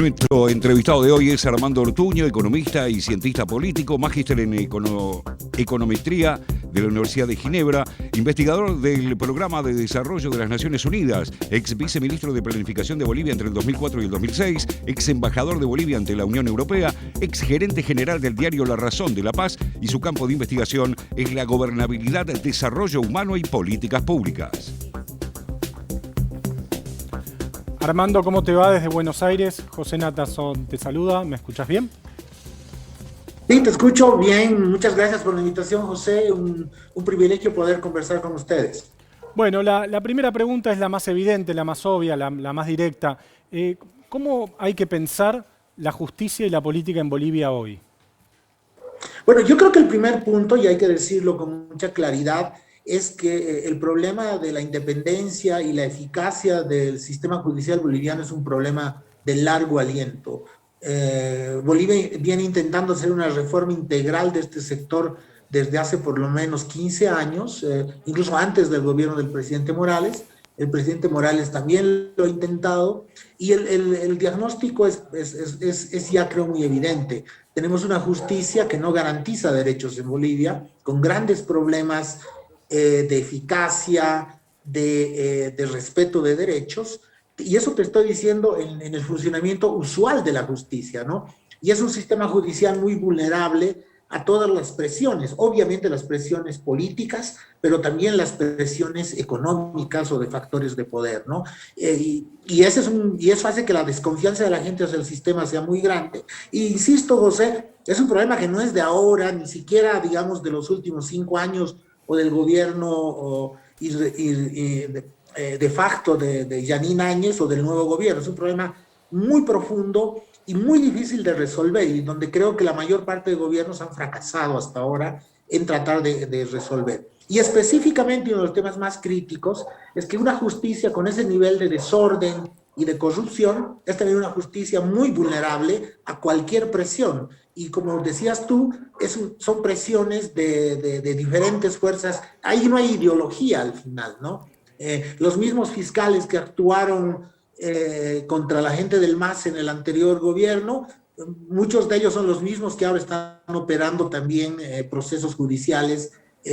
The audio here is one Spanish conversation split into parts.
Nuestro entrevistado de hoy es Armando Ortuño, economista y cientista político, magíster en econometría de la Universidad de Ginebra, investigador del Programa de Desarrollo de las Naciones Unidas, ex viceministro de Planificación de Bolivia entre el 2004 y el 2006, ex embajador de Bolivia ante la Unión Europea, ex gerente general del diario La Razón de La Paz, y su campo de investigación es la gobernabilidad, desarrollo humano y políticas públicas. Armando, ¿cómo te va desde Buenos Aires? José Natazón te saluda, ¿me escuchas bien? Sí, te escucho bien. Muchas gracias por la invitación, José. Un privilegio poder conversar con ustedes. Bueno, la primera pregunta es la más evidente, la más obvia, la más directa. ¿Cómo hay que pensar la justicia y la política en Bolivia hoy? Bueno, yo creo que el primer punto, y hay que decirlo con mucha claridad, es que el problema de la independencia y la eficacia del sistema judicial boliviano es un problema de largo aliento. Bolivia viene intentando hacer una reforma integral de este sector desde hace por lo menos 15 años, incluso antes del gobierno del presidente Morales. El presidente Morales también lo ha intentado y el diagnóstico es ya creo muy evidente. Tenemos una justicia que no garantiza derechos en Bolivia, con grandes problemas de eficacia, de respeto de derechos, y eso te estoy diciendo en el funcionamiento usual de la justicia, ¿no? Y es un sistema judicial muy vulnerable a todas las presiones, obviamente las presiones políticas, pero también las presiones económicas o de factores de poder, ¿no? Y eso hace que la desconfianza de la gente hacia el sistema sea muy grande. E insisto, José, es un problema que no es de ahora, ni siquiera, digamos, de los últimos 5 años, o del gobierno de facto de Yanine Áñez o del nuevo gobierno. Es un problema muy profundo y muy difícil de resolver, y donde creo que la mayor parte de gobiernos han fracasado hasta ahora en tratar de resolver. Y específicamente uno de los temas más críticos es que una justicia con ese nivel de desorden y de corrupción es también una justicia muy vulnerable a cualquier presión. Y como decías tú, son presiones de diferentes fuerzas. Ahí no hay ideología al final, ¿no? Los mismos fiscales que actuaron contra la gente del MAS en el anterior gobierno, muchos de ellos son los mismos que ahora están operando también procesos judiciales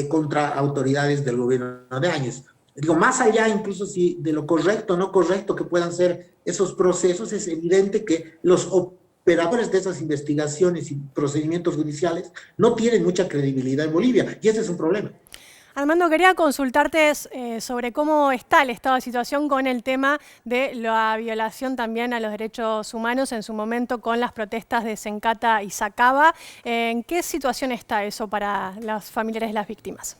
contra autoridades del gobierno de Áñez. Digo, más allá incluso si de lo correcto o no correcto que puedan ser esos procesos, es evidente que los operadores de esas investigaciones y procedimientos judiciales no tienen mucha credibilidad en Bolivia, y ese es un problema. Armando, quería consultarte sobre cómo está el estado de situación con el tema de la violación también a los derechos humanos en su momento con las protestas de Sencata y Sacaba. ¿En qué situación está eso para los familiares de las víctimas?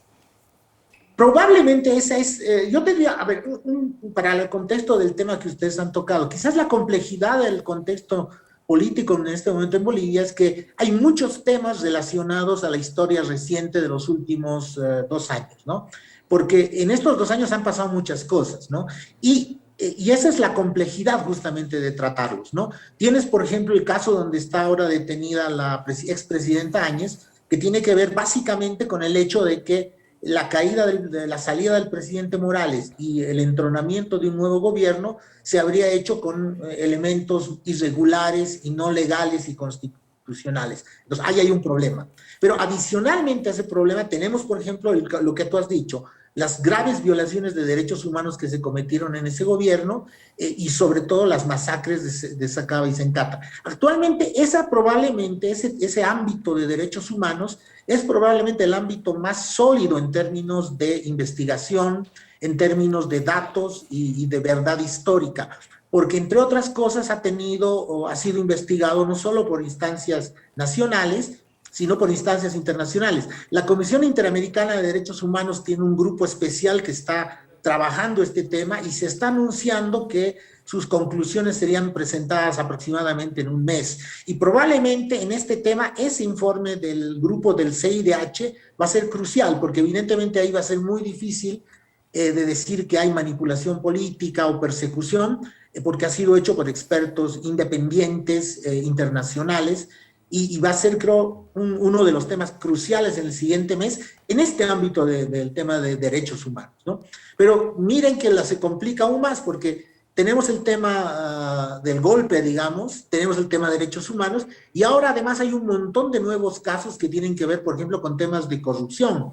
Probablemente esa es, yo diría, a ver, para el contexto del tema que ustedes han tocado, quizás la complejidad del contexto político en este momento en Bolivia es que hay muchos temas relacionados a la historia reciente de los últimos 2 años, ¿no? Porque en estos 2 años han pasado muchas cosas, ¿no? Y esa es la complejidad justamente de tratarlos, ¿no? Tienes, por ejemplo, el caso donde está ahora detenida la expresidenta Áñez, que tiene que ver básicamente con el hecho de que la caída de la salida del presidente Morales y el entronamiento de un nuevo gobierno se habría hecho con elementos irregulares y no legales y constitucionales. Entonces, ahí hay un problema. Pero adicionalmente a ese problema tenemos, por ejemplo, lo que tú has dicho, las graves violaciones de derechos humanos que se cometieron en ese gobierno y sobre todo las masacres de Sacaba y Sencata. Actualmente probablemente ese ámbito de derechos humanos es probablemente el ámbito más sólido en términos de investigación, en términos de datos y de verdad histórica, porque entre otras cosas ha sido investigado no solo por instancias nacionales, sino por instancias internacionales. La Comisión Interamericana de Derechos Humanos tiene un grupo especial que está trabajando este tema y se está anunciando que sus conclusiones serían presentadas aproximadamente en un mes. Y probablemente en este tema ese informe del grupo del CIDH va a ser crucial, porque evidentemente ahí va a ser muy difícil de decir que hay manipulación política o persecución, porque ha sido hecho por expertos independientes internacionales, y va a ser, creo, uno de los temas cruciales en el siguiente mes en este ámbito del tema de derechos humanos, ¿no? Pero miren que se complica aún más porque tenemos el tema del golpe, digamos, tenemos el tema de derechos humanos, y ahora además hay un montón de nuevos casos que tienen que ver, por ejemplo, con temas de corrupción.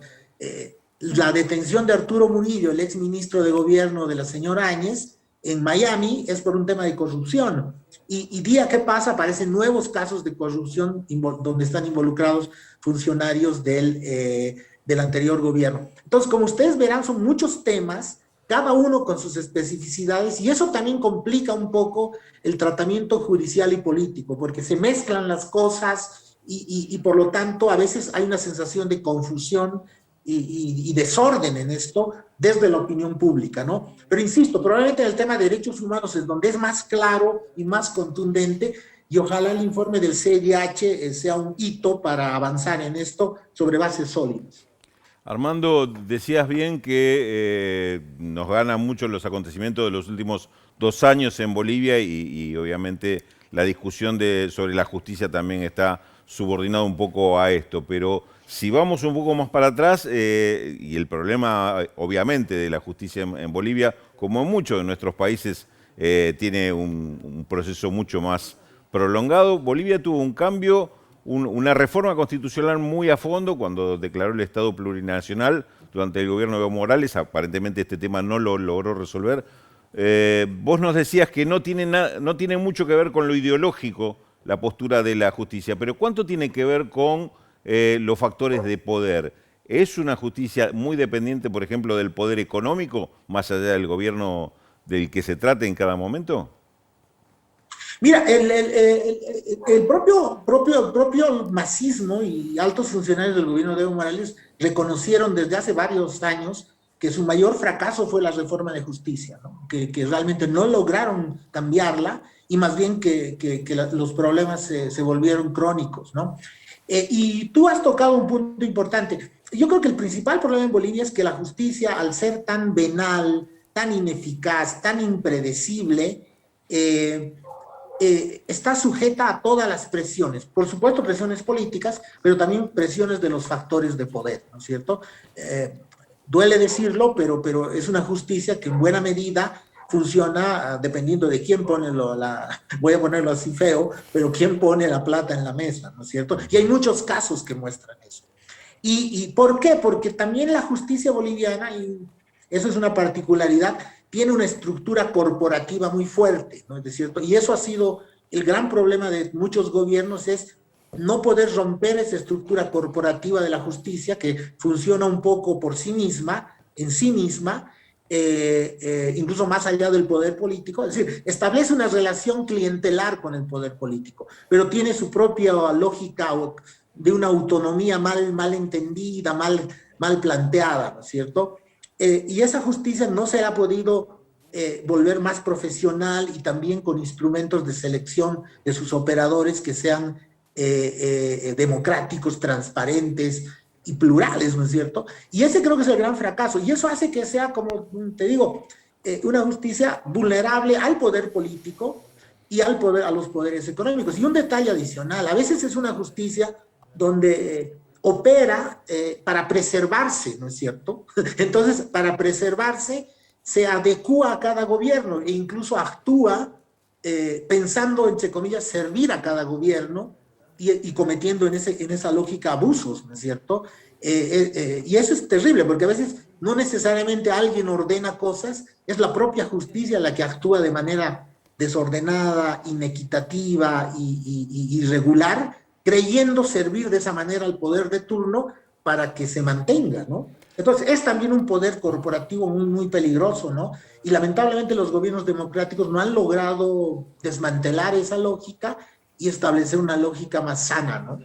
La detención de Arturo Murillo, el ex ministro de gobierno de la señora Áñez, en Miami, es por un tema de corrupción. Y día que pasa aparecen nuevos casos de corrupción donde están involucrados funcionarios del anterior gobierno. Entonces, como ustedes verán, son muchos temas, cada uno con sus especificidades, y eso también complica un poco el tratamiento judicial y político, porque se mezclan las cosas y por lo tanto a veces hay una sensación de confusión y desorden en esto desde la opinión pública, ¿no? Pero insisto, probablemente en el tema de derechos humanos es donde es más claro y más contundente, y ojalá el informe del CIDH sea un hito para avanzar en esto sobre bases sólidas. Armando, decías bien que nos ganan mucho los acontecimientos de los últimos 2 años en Bolivia y obviamente la discusión sobre la justicia también está subordinada un poco a esto, pero si vamos un poco más para atrás, y el problema obviamente de la justicia en Bolivia, como en muchos de nuestros países, tiene un proceso mucho más prolongado. Bolivia tuvo un cambio, una reforma constitucional muy a fondo cuando declaró el Estado plurinacional durante el gobierno de Evo Morales. Aparentemente este tema no lo logró resolver. Vos nos decías que no tiene mucho que ver con lo ideológico la postura de la justicia, pero ¿cuánto tiene que ver con los factores de poder? ¿Es una justicia muy dependiente, por ejemplo, del poder económico, más allá del gobierno del que se trate en cada momento? Mira, el propio masismo y altos funcionarios del gobierno de Evo Morales reconocieron desde hace varios años que su mayor fracaso fue la reforma de justicia, ¿no? que realmente no lograron cambiarla y más bien que los problemas se volvieron crónicos, ¿no? Y tú has tocado un punto importante. Yo creo que el principal problema en Bolivia es que la justicia, al ser tan venal, tan ineficaz, tan impredecible, está sujeta a todas las presiones. Por supuesto, presiones políticas, pero también presiones de los factores de poder, ¿no es cierto? Duele decirlo, pero es una justicia que en buena medida funciona dependiendo de quién pone voy a ponerlo así feo, pero quién pone la plata en la mesa, ¿no es cierto? Y hay muchos casos que muestran eso. ¿Y por qué? Porque también la justicia boliviana, y eso es una particularidad, tiene una estructura corporativa muy fuerte, ¿no es cierto? Y eso ha sido el gran problema de muchos gobiernos, es no poder romper esa estructura corporativa de la justicia que funciona un poco por sí misma, en sí misma, incluso más allá del poder político, es decir, establece una relación clientelar con el poder político, pero tiene su propia lógica de una autonomía mal entendida, mal planteada, ¿no es cierto? Y esa justicia no se ha podido volver más profesional y también con instrumentos de selección de sus operadores que sean democráticos, transparentes y plurales, ¿no es cierto? Y ese creo que es el gran fracaso, y eso hace que sea, como te digo, una justicia vulnerable al poder político y a los poderes económicos. Y un detalle adicional, a veces es una justicia donde opera para preservarse, ¿no es cierto? Entonces, para preservarse, se adecúa a cada gobierno e incluso actúa pensando, entre comillas, servir a cada gobierno y cometiendo en esa lógica abusos, ¿no es cierto? Y eso es terrible, porque a veces no necesariamente alguien ordena cosas, es la propia justicia la que actúa de manera desordenada, inequitativa y irregular, creyendo servir de esa manera al poder de turno para que se mantenga, ¿no? Entonces, es también un poder corporativo muy, muy peligroso, ¿no? Y lamentablemente los gobiernos democráticos no han logrado desmantelar esa lógica y establecer una lógica más sana, ¿no?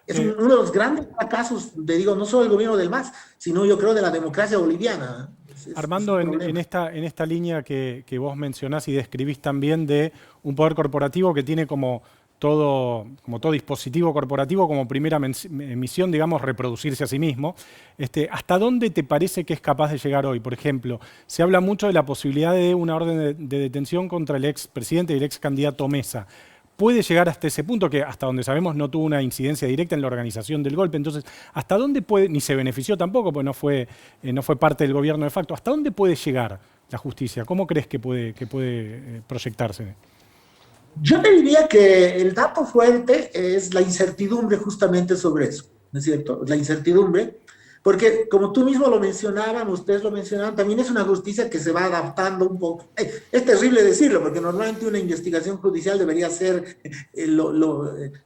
Es uno de los grandes fracasos, no solo del gobierno del MAS, sino yo creo de la democracia boliviana. Armando, en esta línea que vos mencionás y describís también de un poder corporativo que tiene como todo dispositivo corporativo como primera misión, digamos, reproducirse a sí mismo. ¿Hasta dónde te parece que es capaz de llegar hoy? Por ejemplo, se habla mucho de la posibilidad de una orden de detención contra el expresidente y el ex candidato Mesa. ¿Puede llegar hasta ese punto, que hasta donde sabemos no tuvo una incidencia directa en la organización del golpe? Entonces, ¿hasta dónde puede, ni se benefició tampoco, porque no fue parte del gobierno de facto, ¿hasta dónde puede llegar la justicia? ¿Cómo crees que puede proyectarse? Yo te diría que el dato fuerte es la incertidumbre justamente sobre eso, ¿no es cierto? La incertidumbre, porque como tú mismo lo mencionaban, ustedes lo mencionaban, también es una justicia que se va adaptando un poco. Es terrible decirlo, porque normalmente una investigación judicial debería ser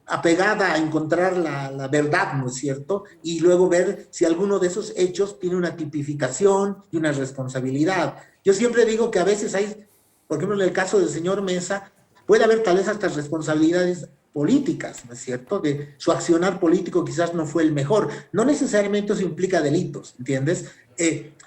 apegada a encontrar la verdad, ¿no es cierto? Y luego ver si alguno de esos hechos tiene una tipificación y una responsabilidad. Yo siempre digo que a veces hay, por ejemplo, en el caso del señor Mesa, puede haber tal vez hasta responsabilidades políticas, ¿no es cierto? De su accionar político quizás no fue el mejor. No necesariamente eso implica delitos, ¿entiendes?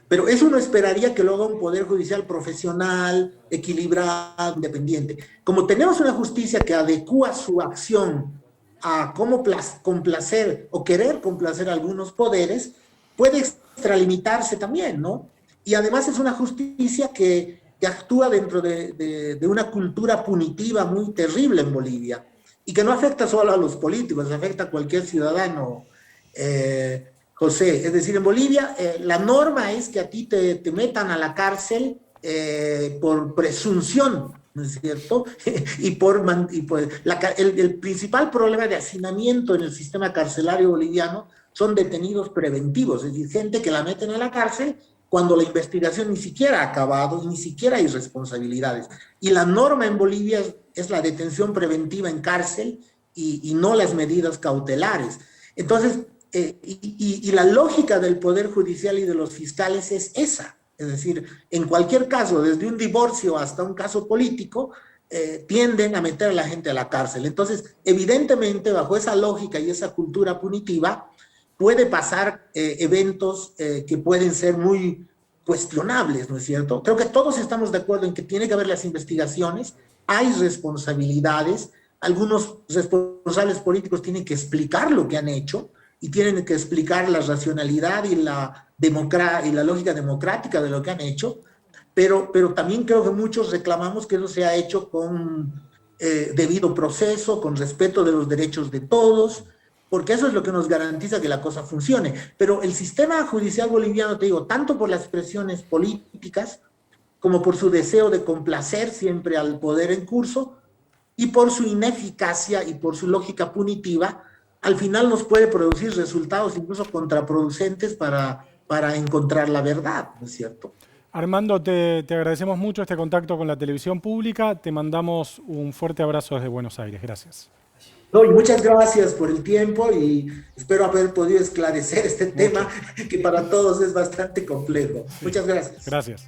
Pero eso no esperaría que lo haga un poder judicial profesional, equilibrado, independiente. Como tenemos una justicia que adecua su acción a cómo complacer o querer complacer a algunos poderes, puede extralimitarse también, ¿no? Y además es una justicia que actúa dentro de una cultura punitiva muy terrible en Bolivia y que no afecta solo a los políticos, afecta a cualquier ciudadano, José. Es decir, en Bolivia la norma es que a ti te metan a la cárcel por presunción, ¿no es cierto? El principal problema de hacinamiento en el sistema carcelario boliviano son detenidos preventivos, es decir, gente que la meten a la cárcel cuando la investigación ni siquiera ha acabado y ni siquiera hay responsabilidades. Y la norma en Bolivia es la detención preventiva en cárcel y no las medidas cautelares. Entonces, y la lógica del Poder Judicial y de los fiscales es esa. Es decir, en cualquier caso, desde un divorcio hasta un caso político, tienden a meter a la gente a la cárcel. Entonces, evidentemente, bajo esa lógica y esa cultura punitiva, puede pasar eventos que pueden ser muy cuestionables, ¿no es cierto? Creo que todos estamos de acuerdo en que tiene que haber las investigaciones, hay responsabilidades, algunos responsables políticos tienen que explicar lo que han hecho y tienen que explicar la racionalidad y la lógica democrática de lo que han hecho, pero también creo que muchos reclamamos que eso se ha hecho con debido proceso, con respeto de los derechos de todos, porque eso es lo que nos garantiza que la cosa funcione. Pero el sistema judicial boliviano, te digo, tanto por las presiones políticas como por su deseo de complacer siempre al poder en curso y por su ineficacia y por su lógica punitiva, al final nos puede producir resultados incluso contraproducentes para encontrar la verdad, ¿no es cierto? Armando, te agradecemos mucho este contacto con la televisión pública. Te mandamos un fuerte abrazo desde Buenos Aires. Gracias. No, y muchas gracias por el tiempo y espero haber podido esclarecer este tema que para todos es bastante complejo. Muchas gracias. Gracias.